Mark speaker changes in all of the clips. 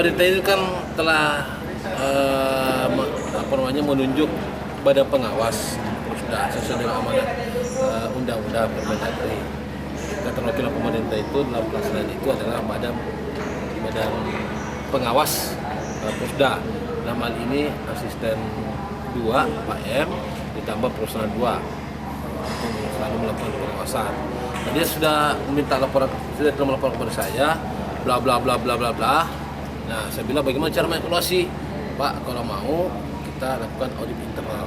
Speaker 1: pemerintah itu kan telah menunjuk badan pengawas sudah sesuai dengan amanat undang-undang Permendagri. Keterwakilan pemerintah itu dalam pelaksanaan itu adalah badan pengawas Pusda. Dalam hal ini asisten 2 Pak M ditambah personal 2 yang selalu melakukan pengawasan. Nah, dia sudah meminta laporan, sudah melaporkan kepada saya, bla bla bla bla bla bla. Nah, saya bilang bagaimana cara mengevaluasi, Pak? Kalau mau kita lakukan audit internal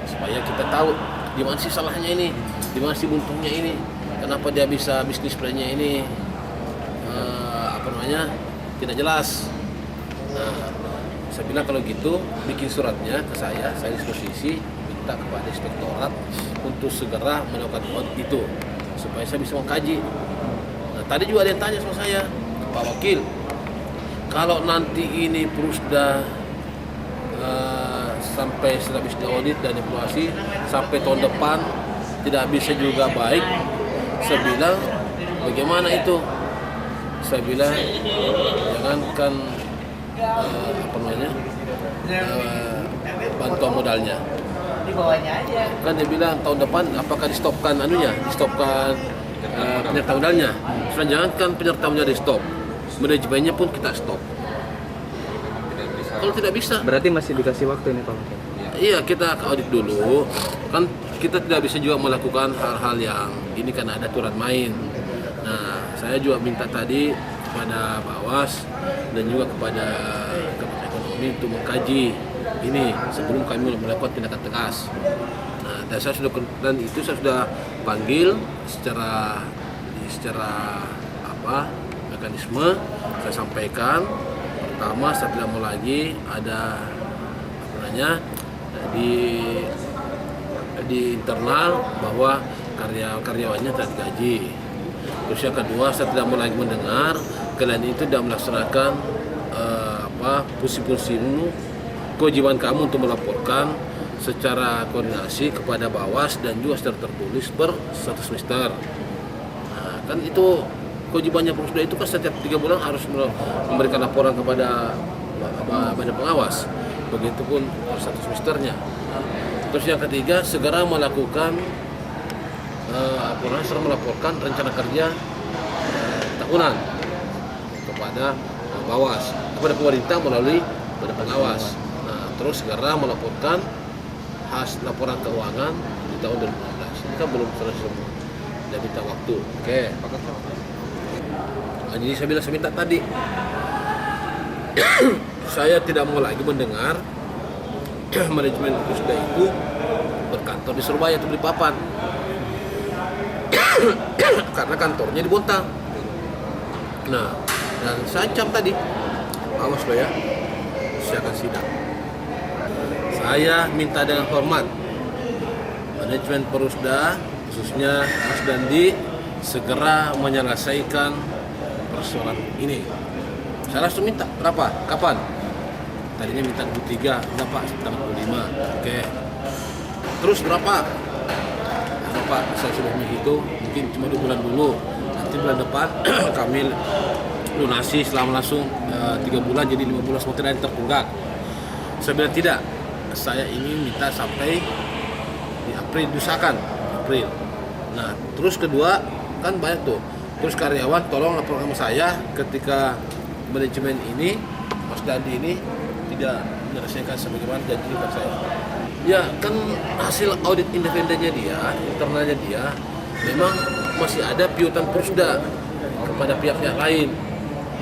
Speaker 1: supaya kita tahu di mana sih salahnya ini, di mana sih buntutnya ini, kenapa dia bisa bisnis plannya ini tidak jelas. Nah, saya bilang kalau gitu bikin suratnya ke saya disposisi minta kepada inspektorat untuk segera melakukan audit itu supaya saya bisa mengkaji. Nah, tadi juga ada yang tanya sama saya, Pak Wakil, kalau nanti ini Prusda sampai setelah habis diaudit dan evaluasi sampai tahun depan tidak bisa juga baik, saya bilang bagaimana itu? Saya bilang jangankan bantuan modalnya,
Speaker 2: Di bawahnya aja.
Speaker 1: kan dia bilang tahun depan apakah disstopkan penyerta modalnya. Jangankan penyerta modalnya di stop, manajemennya pun kita stop. Kalau tidak bisa,
Speaker 3: Berarti masih dikasih waktu nih Pak.
Speaker 1: iya kita audit dulu. Kan kita tidak bisa juga melakukan hal-hal yang ini karena ada aturan main. Nah, saya juga minta tadi kepada Bawas dan juga kepada Kementerian Ekonomi untuk mengkaji ini sebelum kami melakukan tindakan tegas. Nah, dan saya sudah panggil secara mekanisme saya sampaikan. Pertama, saya tidak mau lagi ada di internal bahwa karyawannya tidak digaji. Terus yang kedua, saya tidak mau lagi mendengar kalian itu tidak melaksanakan fungsi-fungsimu, kewajiban kamu untuk melaporkan secara koordinasi kepada Bawas dan juga secara tertulis per 1 semester. Nah, kan itu kewajibannya Prusda itu kan setiap 3 bulan harus memberikan laporan kepada badan pengawas. Begitupun per 1 semesternya. Terus yang ketiga, segera melakukan melaporkan rencana kerja tahunan kepada Bawas, kepada pemerintah melalui badan pengawas. Nah, terus segera melaporkan hasil laporan keuangan di tahun 2015. Ini kan belum selesai semua. Dia minta waktu. Oke. Nah, jadi saya minta tadi saya tidak mau lagi mendengar manajemen Pusda itu berkantor di Surabaya atau di Papan. Karena kantornya di Bontang. Nah, dan saya ancam tadi, awas lo ya, saya akan sidang. Saya minta dengan hormat manajemen Prusda, khususnya Mas Dandi, segera menyelesaikan persoalan ini. Saya langsung minta, berapa? Kapan? Tadinya minta 23, berapa? Tanggal 25. Oke. Terus berapa? Pak, saya sudah menghitung, mungkin cuma 2 bulan dulu. Nanti bulan depan kami lunasi selama langsung 3 bulan, jadi 5 bulan semua tidak tertunggak. Saya bilang tidak, saya ingin minta sampai di April, diusahakan April. Nah, terus kedua, kan banyak tuh. Terus karyawan tolong laporkan sama saya ketika manajemen ini, Mas Dandi ini tidak menyelesaikan sebagaimana janji kepada saya. Ya kan hasil audit independennya dia, internalnya dia, memang masih ada piutang Prusda kepada pihak-pihak lain.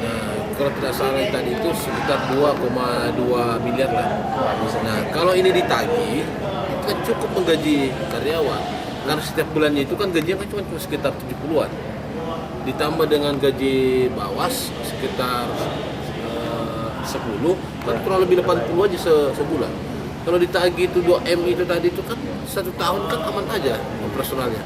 Speaker 1: Nah, kalau tidak salah tadi itu sekitar 2,2 miliar lah. Nah, kalau ini ditagih, itu kan cukup menggaji karyawan. Karena setiap bulannya itu kan gajinya kan cuma sekitar 70-an. Ditambah dengan gaji Bawas sekitar 10, kan kurang lebih 80 aja sebulan. Kalau ditagih itu 2M itu tadi itu kan 1 tahun kan aman aja operasionalnya.